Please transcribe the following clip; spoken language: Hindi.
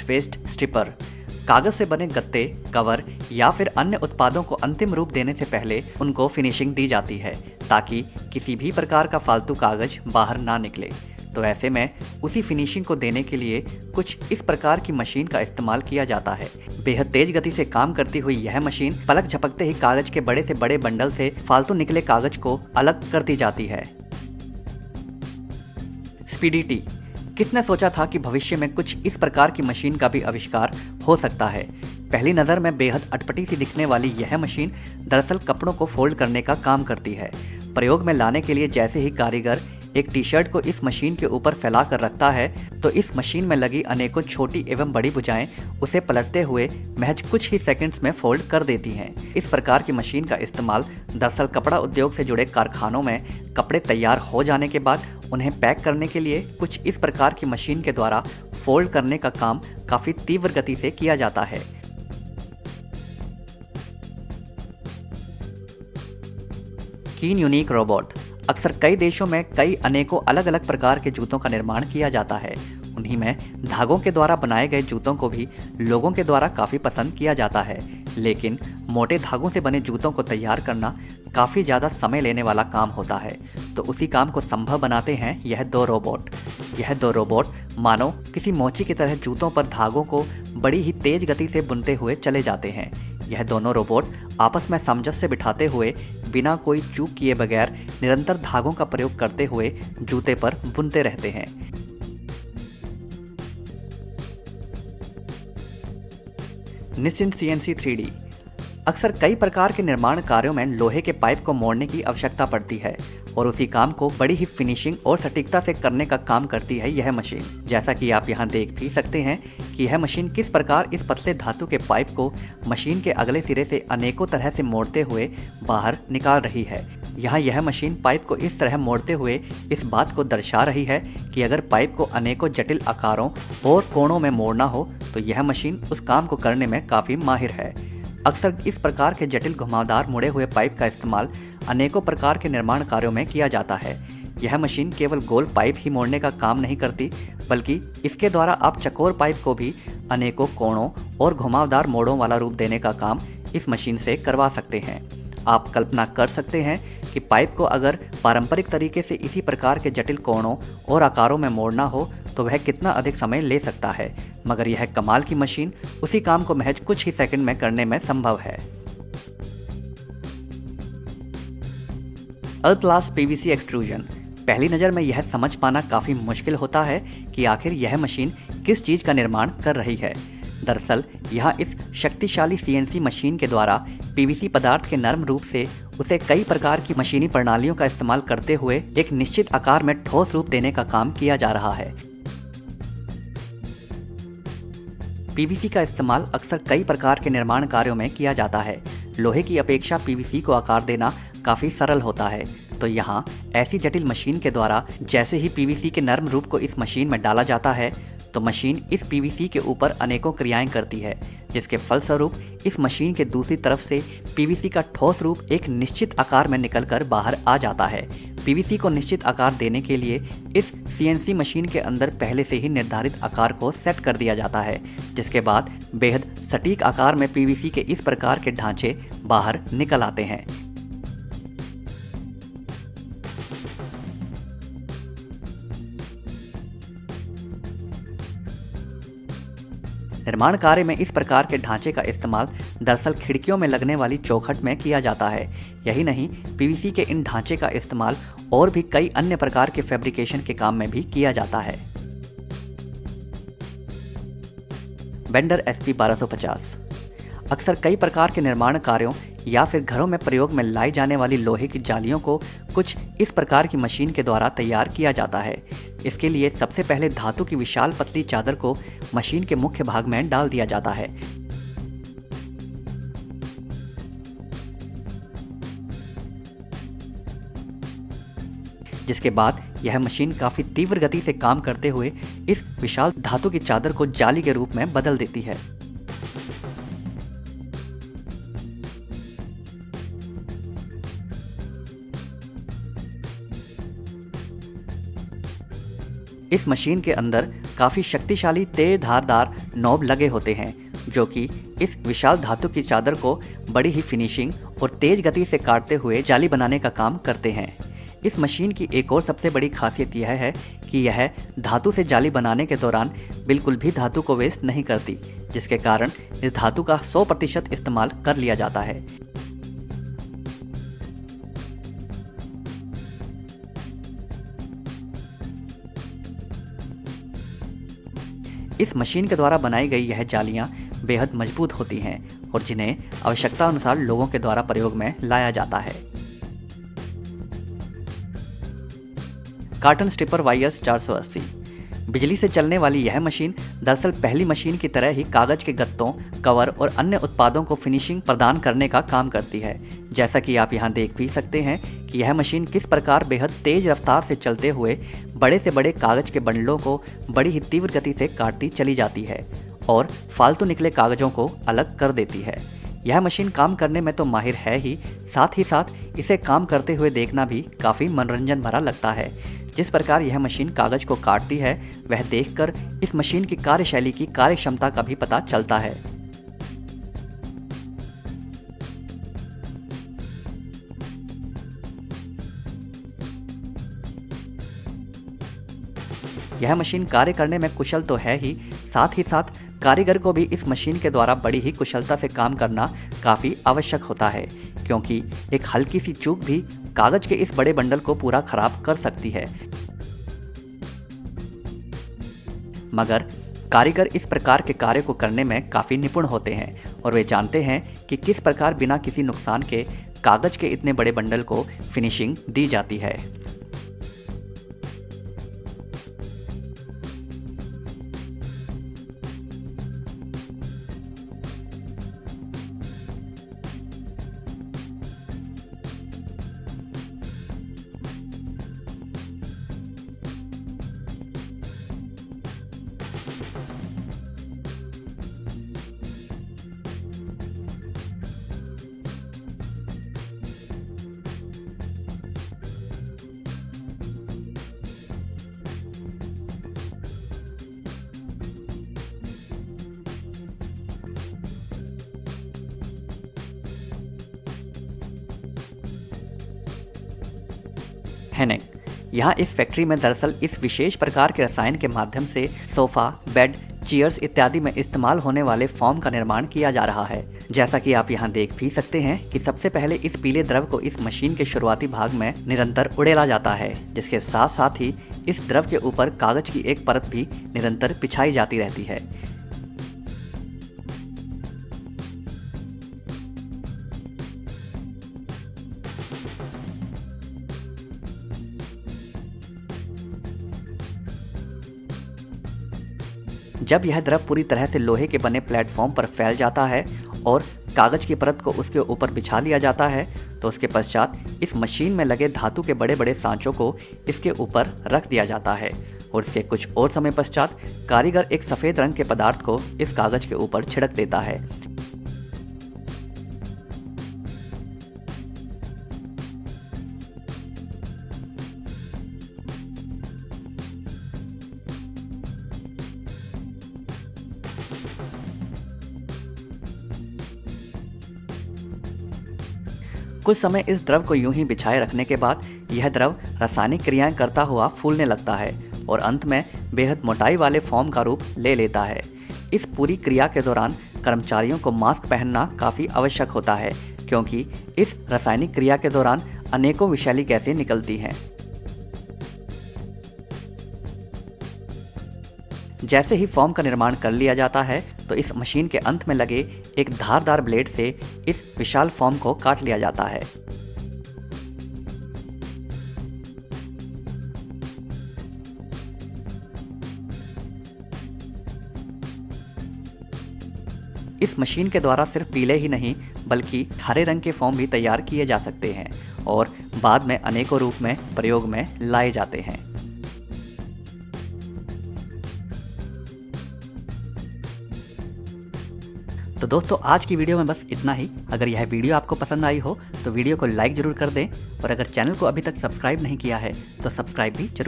Waste stripper. कागज से बने गत्ते, कवर या फिर अन्य उत्पादों को अंतिम रूप देने से पहले उनको फिनिशिंग दी जाती है ताकि किसी भी प्रकार का फालतू कागज बाहर ना निकले। तो ऐसे में उसी फिनिशिंग को देने के लिए कुछ इस प्रकार की मशीन का इस्तेमाल किया जाता है। बेहद तेज गति से काम करती हुई यह मशीन पलक झपकते ही कागज के बड़े से बड़े बंडल से फालतू निकले कागज को अलग कर दी जाती है। Speedy T. किसने सोचा था कि भविष्य में कुछ इस प्रकार की मशीन का भी आविष्कार हो सकता है। पहली नज़र में बेहद अटपटी सी दिखने वाली यह मशीन दरअसल कपड़ों को फोल्ड करने का काम करती है। प्रयोग में लाने के लिए जैसे ही कारीगर एक टी शर्ट को इस मशीन के ऊपर फैला कर रखता है तो इस मशीन में लगी अनेकों छोटी एवं बड़ी भुजाएं उसे पलटते हुए महज कुछ ही सेकंड्स में फोल्ड कर देती हैं। इस प्रकार की मशीन का इस्तेमाल दरअसल कपड़ा उद्योग से जुड़े कारखानों में कपड़े तैयार हो जाने के बाद उन्हें पैक करने के लिए कुछ इस प्रकार की मशीन के द्वारा फोल्ड करने का काम काफ़ी तीव्र गति से किया जाता है। कीन यूनिक रोबोट। अक्सर कई देशों में कई अनेकों अलग अलग प्रकार के जूतों का निर्माण किया जाता है। उन्हीं में धागों के द्वारा बनाए गए जूतों को भी लोगों के द्वारा काफ़ी पसंद किया जाता है, लेकिन मोटे धागों से बने जूतों को तैयार करना काफ़ी ज़्यादा समय लेने वाला काम होता है। तो उसी काम को संभव बनाते हैं यह दो रोबोट मानो किसी मोची की तरह जूतों पर धागों को बड़ी ही तेज गति से बुनते हुए चले जाते हैं। यह दोनों रोबोट आपस में सामंजस्य बिठाते हुए बिना कोई चूक किए बगैर निरंतर धागों का प्रयोग करते हुए जूते पर बुनते रहते हैं। Nissin CNC 3D। अक्सर कई प्रकार के निर्माण कार्यों में लोहे के पाइप को मोड़ने की आवश्यकता पड़ती है और उसी काम को बड़ी ही फिनिशिंग और सटीकता से करने का काम करती है यह मशीन। जैसा कि आप यहाँ देख भी सकते हैं कि यह मशीन किस प्रकार इस पतले धातु के पाइप को मशीन के अगले सिरे से अनेकों तरह से मोड़ते हुए बाहर निकाल रही है। यहाँ यह मशीन पाइप को इस तरह मोड़ते हुए इस बात को दर्शा रही है कि अगर पाइप को अनेकों जटिल आकारों और कोणों में मोड़ना हो तो यह मशीन उस काम को करने में काफ़ी माहिर है। अक्सर इस प्रकार के जटिल घुमावदार मुड़े हुए पाइप का इस्तेमाल अनेकों प्रकार के निर्माण कार्यों में किया जाता है। यह मशीन केवल गोल पाइप ही मोड़ने का काम नहीं करती, बल्कि इसके द्वारा आप चकोर पाइप को भी अनेकों कोणों और घुमावदार मोड़ों वाला रूप देने का काम इस मशीन से करवा सकते हैं। आप कल्पना कर सकते हैं कि पाइप को अगर पारंपरिक तरीके से इसी प्रकार के जटिल कोणों और आकारों में मोड़ना हो तो वह कितना अधिक समय ले सकता है, मगर यह कमाल की मशीन उसी काम को महज कुछ ही सेकंड में करने में संभव है। अल्प-लास्ट PVC एक्सट्रूजन। पहली नज़र में यह समझ पाना काफ़ी मुश्किल होता है कि आखिर यह मशीन किस चीज़ का निर्माण कर रही है। दरअसल यहाँ इस शक्तिशाली CNC मशीन के द्वारा PVC पदार्थ के नरम रूप से उसे कई प्रकार की मशीनी प्रणालियों का इस्तेमाल करते हुए एक निश्चित आकार में ठोस रूप देने का काम किया जा रहा है। PVC का इस्तेमाल अक्सर कई प्रकार के निर्माण कार्यों में किया जाता है। लोहे की अपेक्षा PVC को आकार देना काफ़ी सरल होता है, तो यहाँ ऐसी जटिल मशीन के द्वारा जैसे ही PVC के नरम रूप को इस मशीन में डाला जाता है तो मशीन इस PVC के ऊपर अनेकों क्रियाएं करती है, जिसके फलस्वरूप इस मशीन के दूसरी तरफ से PVC का ठोस रूप एक निश्चित आकार में निकलकर बाहर आ जाता है। PVC को निश्चित आकार देने के लिए इस CNC मशीन के अंदर पहले से ही निर्धारित आकार को सेट कर दिया जाता है, जिसके बाद बेहद सटीक आकार में PVC के इस प्रकार के ढांचे बाहर निकल आते हैं। निर्माण कार्य में इस प्रकार के ढांचे का इस्तेमाल दरअसल खिड़कियों में लगने वाली चौखट में किया जाता है। यही नहीं, PVC के इन ढांचे का इस्तेमाल और भी कई अन्य प्रकार के फैब्रिकेशन के काम में भी किया जाता है। Bender SP 1250। अक्सर कई प्रकार के निर्माण कार्यों या फिर घरों में प्रयोग में लाई जाने वाली लोहे की जालियों को कुछ इस प्रकार की मशीन के द्वारा तैयार किया जाता है। इसके लिए सबसे पहले धातु की विशाल पतली चादर को मशीन के मुख्य भाग में डाल दिया जाता है। जिसके बाद यह मशीन काफ़ी तीव्र गति से काम करते हुए इस विशाल धातु की चादर को जाली के रूप में बदल देती है। इस मशीन के अंदर काफ़ी शक्तिशाली तेज धारदार नॉब लगे होते हैं जो कि इस विशाल धातु की चादर को बड़ी ही फिनिशिंग और तेज गति से काटते हुए जाली बनाने का काम करते हैं। इस मशीन की एक और सबसे बड़ी खासियत यह है कि यह धातु से जाली बनाने के दौरान बिल्कुल भी धातु को वेस्ट नहीं करती, जिसके कारण इस धातु का 100% इस्तेमाल कर लिया जाता है। इस मशीन के द्वारा बनाई गई यह जालियां बेहद मजबूत होती हैं और जिन्हें आवश्यकता अनुसार लोगों के द्वारा प्रयोग में लाया जाता है। कार्टन स्ट्रिपर YS 480 बिजली से चलने वाली यह मशीन दरअसल पहली मशीन की तरह ही कागज के गत्तों, कवर और अन्य उत्पादों को फिनिशिंग प्रदान करने का काम करती है। जैसा कि आप यहाँ देख भी सकते हैं कि यह मशीन किस प्रकार बेहद तेज रफ्तार से चलते हुए बड़े से बड़े कागज के बंडलों को बड़ी ही तीव्र गति से काटती चली जाती है और फालतू निकले कागजों को अलग कर देती है। यह मशीन काम करने में तो माहिर है ही साथ इसे काम करते हुए देखना भी काफ़ी मनोरंजन भरा लगता है। जिस प्रकार यह मशीन कागज को काटती है वह देखकर इस मशीन की कार्यशैली की कार्यक्षमता का भी पता चलता है। यह मशीन कार्य करने में कुशल तो है ही साथ कारीगर को भी इस मशीन के द्वारा बड़ी ही कुशलता से काम करना काफ़ी आवश्यक होता है, क्योंकि एक हल्की सी चूक भी कागज के इस बड़े बंडल को पूरा खराब कर सकती है। मगर कारीगर इस प्रकार के कार्य को करने में काफ़ी निपुण होते हैं और वे जानते हैं कि किस प्रकार बिना किसी नुकसान के कागज के इतने बड़े बंडल को फिनिशिंग दी जाती है। हेनेक यहाँ इस फैक्ट्री में दरअसल इस विशेष प्रकार के रसायन के माध्यम से सोफ़ा, बेड, चेयर्स इत्यादि में इस्तेमाल होने वाले फोम का निर्माण किया जा रहा है। जैसा कि आप यहाँ देख भी सकते हैं कि सबसे पहले इस पीले द्रव को इस मशीन के शुरुआती भाग में निरंतर उड़ेला जाता है, जिसके साथ ही इस द्रव के ऊपर कागज की एक परत भी निरंतर बिछाई जाती रहती है। जब यह द्रव पूरी तरह से लोहे के बने प्लेटफॉर्म पर फैल जाता है और कागज की परत को उसके ऊपर बिछा लिया जाता है, तो उसके पश्चात इस मशीन में लगे धातु के बड़े बड़े सांचों को इसके ऊपर रख दिया जाता है और इसके कुछ और समय पश्चात कारीगर एक सफ़ेद रंग के पदार्थ को इस कागज के ऊपर छिड़क देता है। कुछ समय इस द्रव को यूं ही बिछाए रखने के बाद यह द्रव रासायनिक क्रियाएं करता हुआ फूलने लगता है और अंत में बेहद मोटाई वाले फोम का रूप ले लेता है। इस पूरी क्रिया के दौरान कर्मचारियों को मास्क पहनना काफ़ी आवश्यक होता है, क्योंकि इस रासायनिक क्रिया के दौरान अनेकों विषैली गैसें निकलती हैं। जैसे ही फोम का निर्माण कर लिया जाता है तो इस मशीन के अंत में लगे एक धारदार ब्लेड से इस विशाल फोम को काट लिया जाता है। इस मशीन के द्वारा सिर्फ पीले ही नहीं बल्कि हरे रंग के फोम भी तैयार किए जा सकते हैं और बाद में अनेकों रूप में प्रयोग में लाए जाते हैं। तो दोस्तों आज की वीडियो में बस इतना ही। अगर यह वीडियो आपको पसंद आई हो तो वीडियो को लाइक ज़रूर कर दें और अगर चैनल को अभी तक सब्सक्राइब नहीं किया है तो सब्सक्राइब भी जरूर